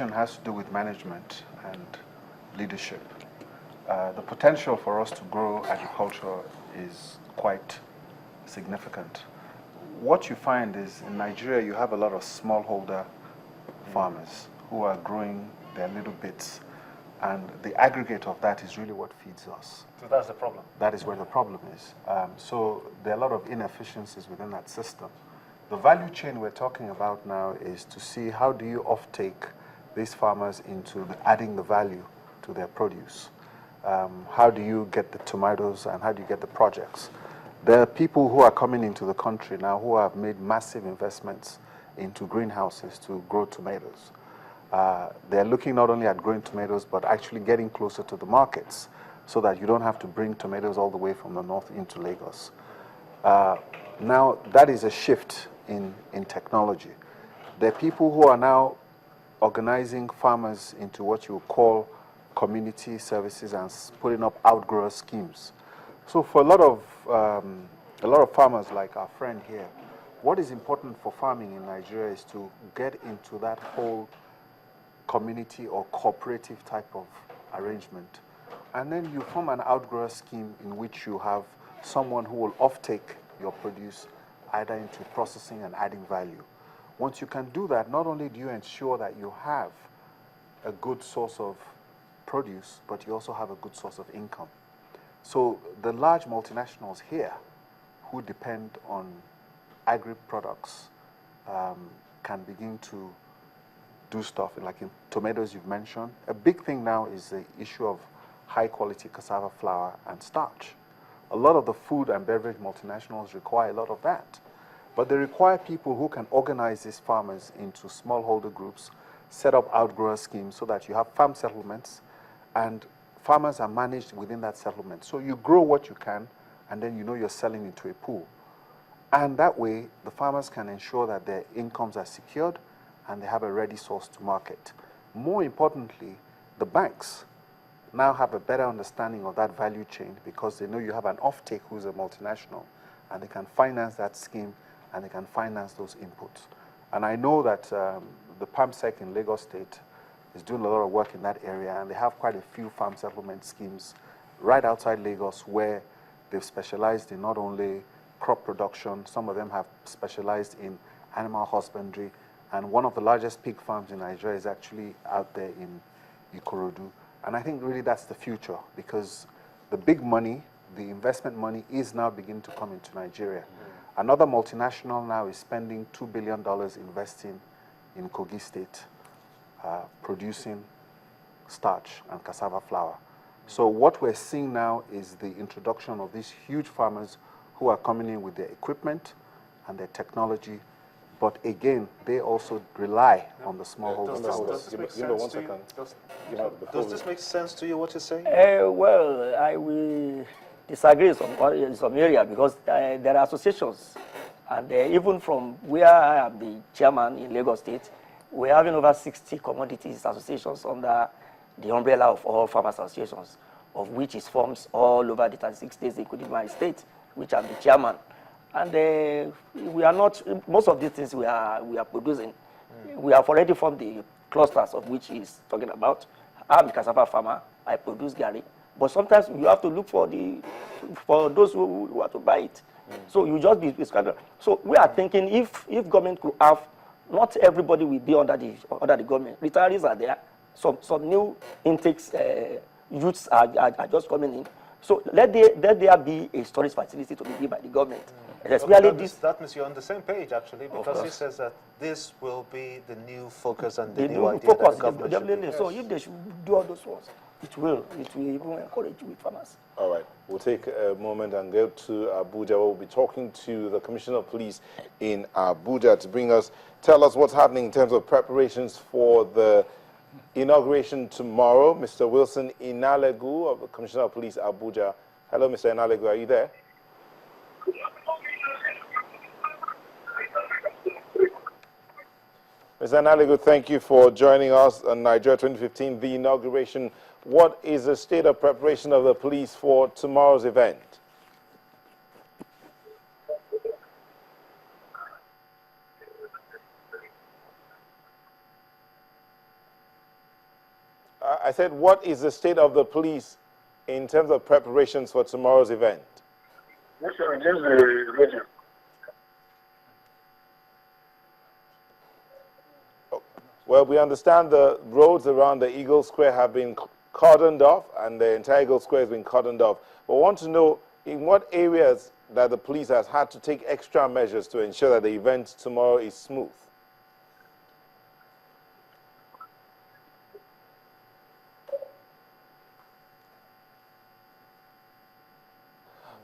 has to do with management and leadership. The potential for us to grow agriculture is quite significant. What you find is in Nigeria, you have a lot of smallholder farmers who are growing their little bits, and the aggregate of that is really what feeds us. So that's the problem. That is where the problem is. So there are a lot of inefficiencies within that system. The value chain we're talking about now is to see how do you offtake these farmers into adding the value to their produce. How do you get the tomatoes and how do you get the projects? There are people who are coming into the country now who have made massive investments into greenhouses to grow tomatoes. They're looking not only at growing tomatoes, but actually getting closer to the markets so that you don't have to bring tomatoes all the way from the north into Lagos. Now, that is a shift in technology. There are people who are now organizing farmers into what you call community services and putting up outgrower schemes. So for a lot of farmers like our friend here, what is important for farming in Nigeria is to get into that whole community or cooperative type of arrangement. And then you form an outgrower scheme in which you have someone who will offtake your produce either into processing and adding value. Once you can do that, not only do you ensure that you have a good source of produce, but you also have a good source of income. So the large multinationals here who depend on agri-products can begin to do stuff, like in tomatoes you've mentioned. A big thing now is the issue of high-quality cassava flour and starch. A lot of the food and beverage multinationals require a lot of that. But they require people who can organize these farmers into smallholder groups, set up outgrower schemes so that you have farm settlements and farmers are managed within that settlement. So you grow what you can and then you know you're selling into a pool. And that way, the farmers can ensure that their incomes are secured and they have a ready source to market. More importantly, the banks now have a better understanding of that value chain because they know you have an offtake who's a multinational and they can finance that scheme and they can finance those inputs. And I know that the PAMSEC in Lagos State is doing a lot of work in that area, and they have quite a few farm settlement schemes right outside Lagos where they've specialized in not only crop production, some of them have specialized in animal husbandry, and one of the largest pig farms in Nigeria is actually out there in Ikorodu. And I think really that's the future because the big money, the investment money is now beginning to come into Nigeria. Another multinational now is spending $2 billion investing in Kogi State, producing starch and cassava flour. So what we're seeing now is the introduction of these huge farmers who are coming in with their equipment and their technology, but again, they also rely on the smallholder farmers. Does this make sense to you, what you're saying? Well, I will disagree in some area because there are associations, and even from where I am the chairman in Lagos State, we're having over 60 commodities associations under the umbrella of all farmers associations, of which is forms all over the 36 states, including my state, which I'm the chairman. And we are not, most of these things we are producing, we have already formed the clusters of which he's talking about. I'm the cassava farmer, I produce gari, but sometimes you have to look for those who want to buy it. So you just be describing. So we are thinking if government could have, not everybody will be under the government. Retirees are there. Some new intakes, youths are just coming in. So let there be a storage facility to be given by the government. Especially that means you're on the same page, actually, because he says that this will be the new focus and the new idea that the government should be. So if they should do all those ones, it will even encourage with farmers. All right. We'll take a moment and go to Abuja. We'll be talking to the Commissioner of Police in Abuja to tell us what's happening in terms of preparations for the inauguration tomorrow. Mr. Wilson Inalegu of the Commissioner of Police, Abuja. Hello, Mr. Inalegu. Are you there? Mr. Inalegu, thank you for joining us on Nigeria 2015, the inauguration. What is the state of preparation of the police for tomorrow's event? I said, what is the state of the police in terms of preparations for tomorrow's event? Yes, sir. Just the radio. Well, we understand the roads around the Eagle Square have been cordoned off, and the entire Eagle Square has been cordoned off. But we want to know in what areas that the police has had to take extra measures to ensure that the event tomorrow is smooth.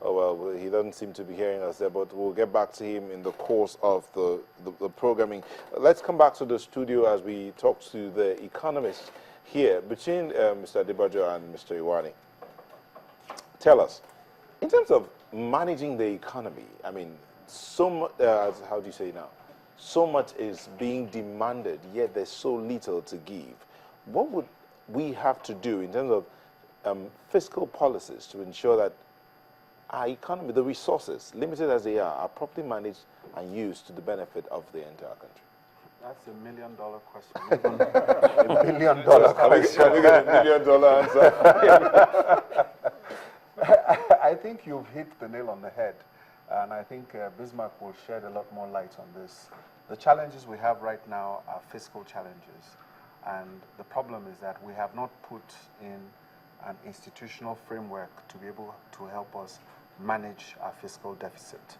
Oh, well, he doesn't seem to be hearing us there, but we'll get back to him in the course of the programming. Let's come back to the studio as we talk to the economist here. Between Mr. Adebajo and Mr. Iwani, tell us, in terms of managing the economy, I mean, so much, how do you say now? So much is being demanded, yet there's so little to give. What would we have to do in terms of fiscal policies to ensure that our economy, the resources, limited as they are properly managed and used to the benefit of the entire country? That's $1 million question. $1 billion question. Can we get $1 million answer? I think you've hit the nail on the head, and I think Bismarck will shed a lot more light on this. The challenges we have right now are fiscal challenges, and the problem is that we have not put in an institutional framework to be able to help us manage our fiscal deficit.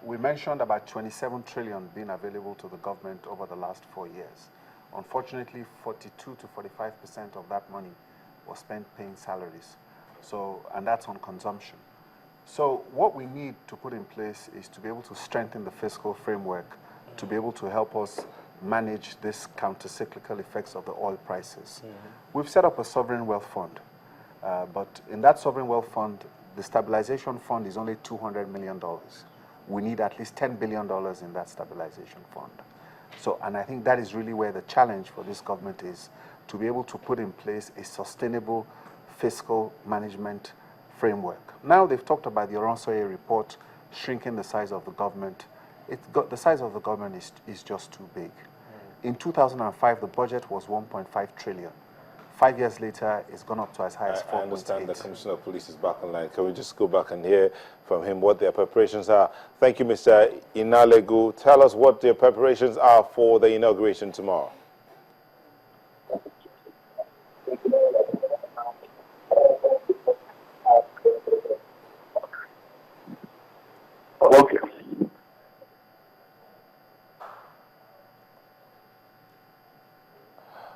We mentioned about 27 trillion being available to the government over the last 4 years. Unfortunately, 42 to 45% of that money was spent paying salaries. So, and that's on consumption. So what we need to put in place is to be able to strengthen the fiscal framework to be able to help us manage this counter-cyclical effects of the oil prices. We've set up a sovereign wealth fund, but in that sovereign wealth fund, the stabilization fund is only $200 million. We need at least $10 billion in that stabilization fund. So, and I think that is really where the challenge for this government is, to be able to put in place a sustainable fiscal management framework. Now they've talked about the Oronsoye report, shrinking the size of the government. The size of the government is just too big. In 2005, the budget was 1.5 trillion. 5 years later, it's gone up to as high as 4.8. I understand the Commissioner of Police is back online. Can we just go back and hear from him what their preparations are? Thank you, Mr. Inalegu. Tell us what their preparations are for the inauguration tomorrow. Okay.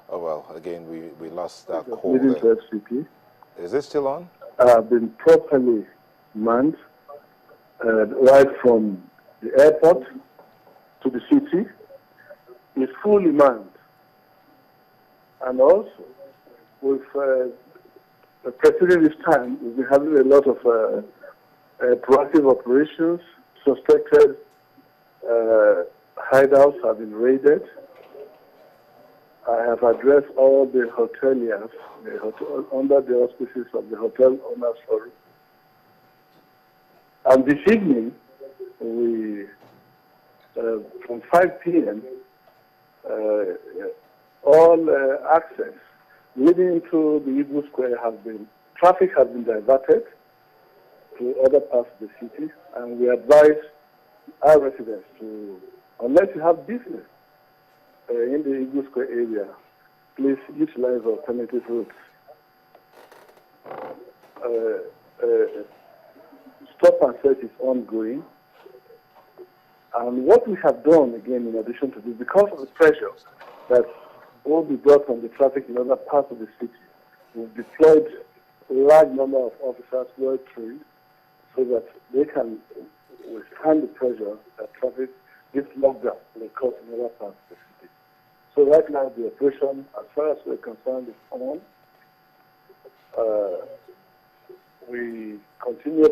Oh, well, again, we lost that call there. FCP. Is it still on? Have been properly manned right from the airport to the city. Is fully manned. And also, with preceding this time, we've been having a lot of proactive operations. Suspected hideouts have been raided. I have addressed all the hoteliers under the auspices of the Hotel Owners Forum. And this evening, we, from 5 p.m., all access leading into the Eagle Square traffic has been diverted to other parts of the city, and we advise our residents to, unless you have business in the Eagle Square area, please utilize alternative routes. Stop and search is ongoing. And what we have done, again, in addition to this, because of the pressure that will be brought on the traffic in other parts of the city, we've deployed a large number of officers well trained so that they can withstand the pressure that traffic, this lockdown, may cause in other parts of the city. So right now, the operation, as far as we're concerned, is on.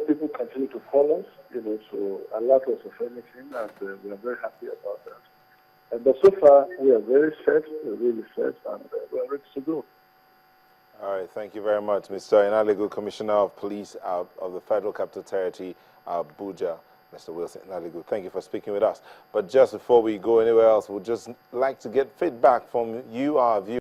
People continue to call us, to alert us of anything, and we are very happy about that. But so far, we are very set, we're really set, and we're ready to go. All right, thank you very much, Mr. Inalegu, Commissioner of Police of the Federal Capital Territory, Abuja. Mr. Wilson Inalegu, thank you for speaking with us. But just before we go anywhere else, we'd just like to get feedback from you, our viewers.